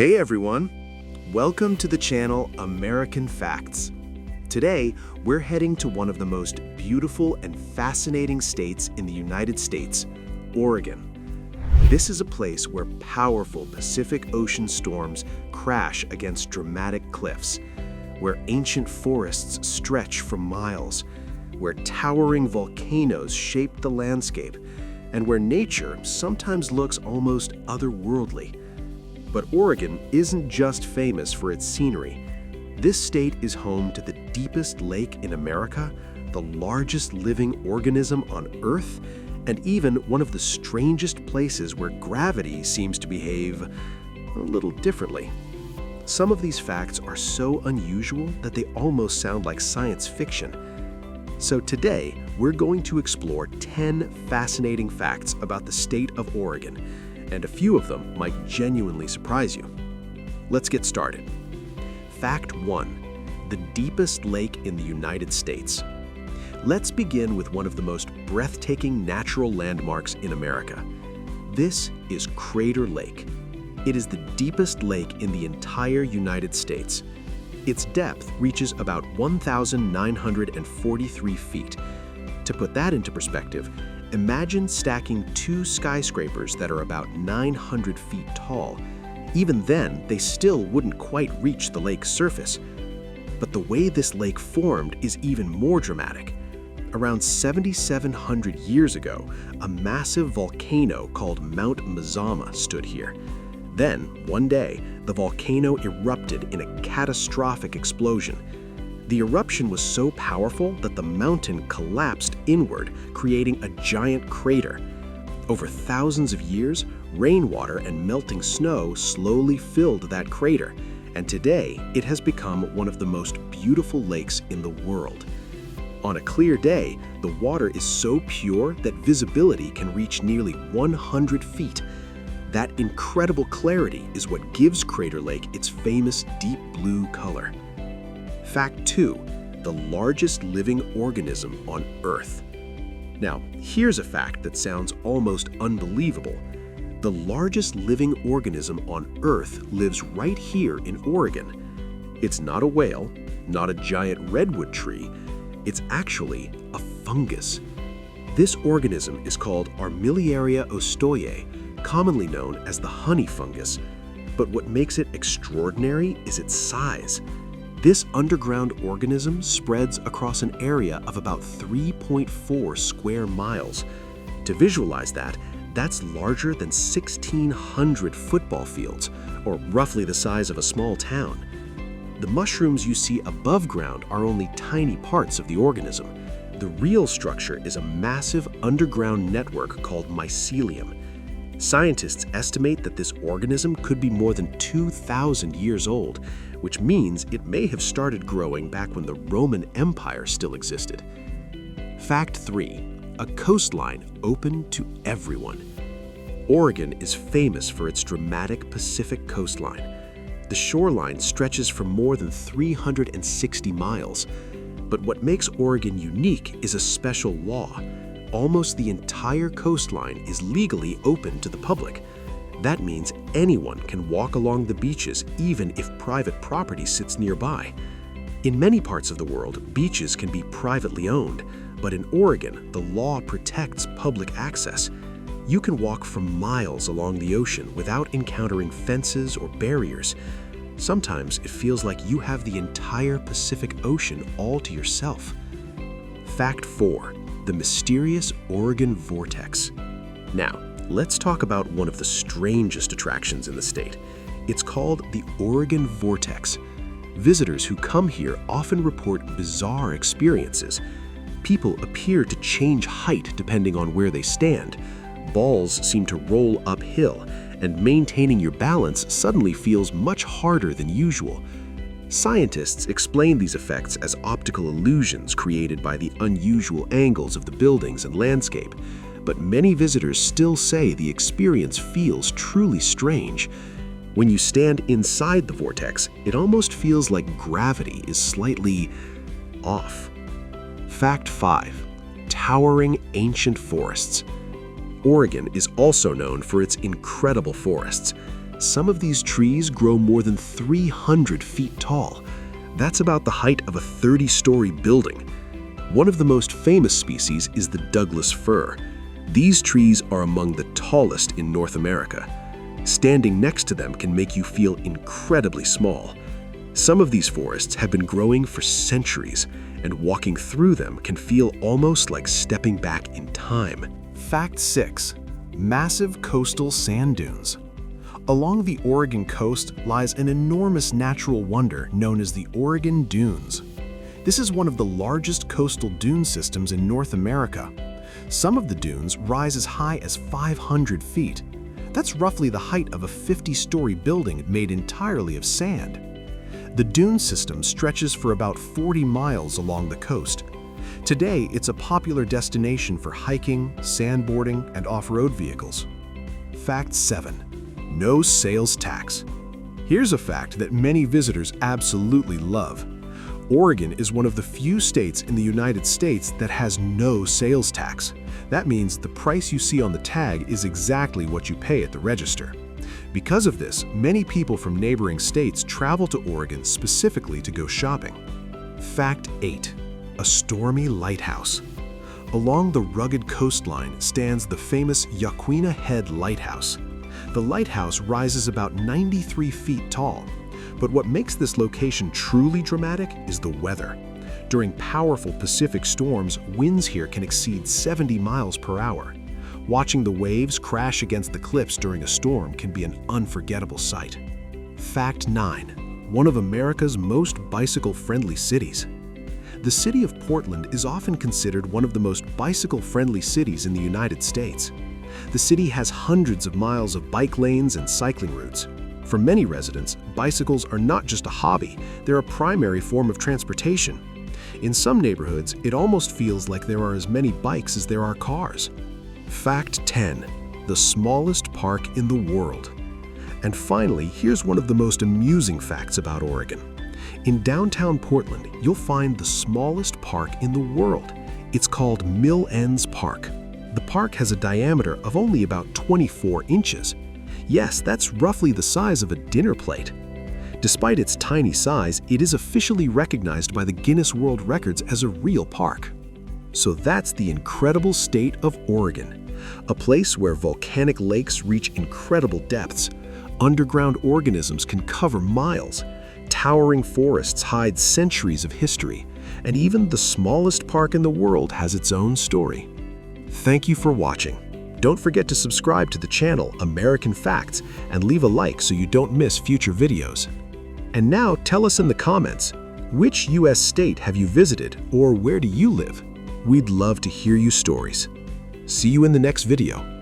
Hey everyone! Welcome to the channel American Facts. Today, we're heading to one of the most beautiful and fascinating states in the United States, Oregon. This is a place where powerful Pacific Ocean storms crash against dramatic cliffs, where ancient forests stretch for miles, where towering volcanoes shape the landscape, and where nature sometimes looks almost otherworldly. But Oregon isn't just famous for its scenery. This state is home to the deepest lake in America, the largest living organism on Earth, and even one of the strangest places where gravity seems to behave a little differently. Some of these facts are so unusual that they almost sound like science fiction. So today, we're going to explore 10 fascinating facts about the state of Oregon, and a few of them might genuinely surprise you. Let's get started. Fact 1. The deepest lake in the United States. Let's begin with one of the most breathtaking natural landmarks in America. This is Crater Lake. It is the deepest lake in the entire United States. Its depth reaches about 1,943 feet. To put that into perspective, imagine stacking two skyscrapers that are about 900 feet tall. Even then, they still wouldn't quite reach the lake's surface. But the way this lake formed is even more dramatic. Around 7,700 years ago, a massive volcano called Mount Mazama stood here. Then, one day, the volcano erupted in a catastrophic explosion. The eruption was so powerful that the mountain collapsed inward, creating a giant crater. Over thousands of years, rainwater and melting snow slowly filled that crater, and today it has become one of the most beautiful lakes in the world. On a clear day, the water is so pure that visibility can reach nearly 100 feet. That incredible clarity is what gives Crater Lake its famous deep blue color. Fact 2. The largest living organism on Earth. Now, here's a fact that sounds almost unbelievable. The largest living organism on Earth lives right here in Oregon. It's not a whale, not a giant redwood tree. It's actually a fungus. This organism is called Armillaria ostoyae, commonly known as the honey fungus. But what makes it extraordinary is its size. This underground organism spreads across an area of about 3.4 square miles. To visualize that, that's larger than 1,600 football fields, or roughly the size of a small town. The mushrooms you see above ground are only tiny parts of the organism. The real structure is a massive underground network called mycelium. Scientists estimate that this organism could be more than 2,000 years old, which means it may have started growing back when the Roman Empire still existed. Fact 3. A coastline open to everyone. Oregon is famous for its dramatic Pacific coastline. The shoreline stretches for more than 360 miles. But what makes Oregon unique is a special law. Almost the entire coastline is legally open to the public. That means anyone can walk along the beaches even if private property sits nearby. In many parts of the world, beaches can be privately owned, but in Oregon, the law protects public access. You can walk for miles along the ocean without encountering fences or barriers. Sometimes it feels like you have the entire Pacific Ocean all to yourself. Fact 4. The mysterious Oregon Vortex. Now, let's talk about one of the strangest attractions in the state. It's called the Oregon Vortex. Visitors who come here often report bizarre experiences. People appear to change height depending on where they stand. Balls seem to roll uphill, and maintaining your balance suddenly feels much harder than usual. Scientists explain these effects as optical illusions created by the unusual angles of the buildings and landscape, but many visitors still say the experience feels truly strange. When you stand inside the vortex, it almost feels like gravity is slightly off. Fact 5. Towering ancient forests. Oregon is also known for its incredible forests. Some of these trees grow more than 300 feet tall. That's about the height of a 30-story building. One of the most famous species is the Douglas fir. These trees are among the tallest in North America. Standing next to them can make you feel incredibly small. Some of these forests have been growing for centuries, and walking through them can feel almost like stepping back in time. Fact 6. Massive coastal sand dunes. Along the Oregon coast lies an enormous natural wonder known as the Oregon Dunes. This is one of the largest coastal dune systems in North America. Some of the dunes rise as high as 500 feet. That's roughly the height of a 50-story building made entirely of sand. The dune system stretches for about 40 miles along the coast. Today, it's a popular destination for hiking, sandboarding, and off-road vehicles. Fact 7. No sales tax. Here's a fact that many visitors absolutely love. Oregon is one of the few states in the United States that has no sales tax. That means the price you see on the tag is exactly what you pay at the register. Because of this, many people from neighboring states travel to Oregon specifically to go shopping. Fact 8. A stormy lighthouse. Along the rugged coastline stands the famous Yaquina Head Lighthouse. The lighthouse rises about 93 feet tall. But what makes this location truly dramatic is the weather. During powerful Pacific storms, winds here can exceed 70 miles per hour. Watching the waves crash against the cliffs during a storm can be an unforgettable sight. Fact 9. One of America's most bicycle-friendly cities. The city of Portland is often considered one of the most bicycle-friendly cities in the United States. The city has hundreds of miles of bike lanes and cycling routes. For many residents, bicycles are not just a hobby, they're a primary form of transportation. In some neighborhoods, it almost feels like there are as many bikes as there are cars. Fact 10. The smallest park in the world. And finally, here's one of the most amusing facts about Oregon. In downtown Portland, you'll find the smallest park in the world. It's called Mill Ends Park. The park has a diameter of only about 24 inches. Yes, that's roughly the size of a dinner plate. Despite its tiny size, it is officially recognized by the Guinness World Records as a real park. So that's the incredible state of Oregon, a place where volcanic lakes reach incredible depths, underground organisms can cover miles, towering forests hide centuries of history, and even the smallest park in the world has its own story. Thank you for watching. Don't forget to subscribe to the channel American Facts and leave a like so you don't miss future videos. And now tell us in the comments, which US state have you visited or where do you live? We'd love to hear your stories. See you in the next video.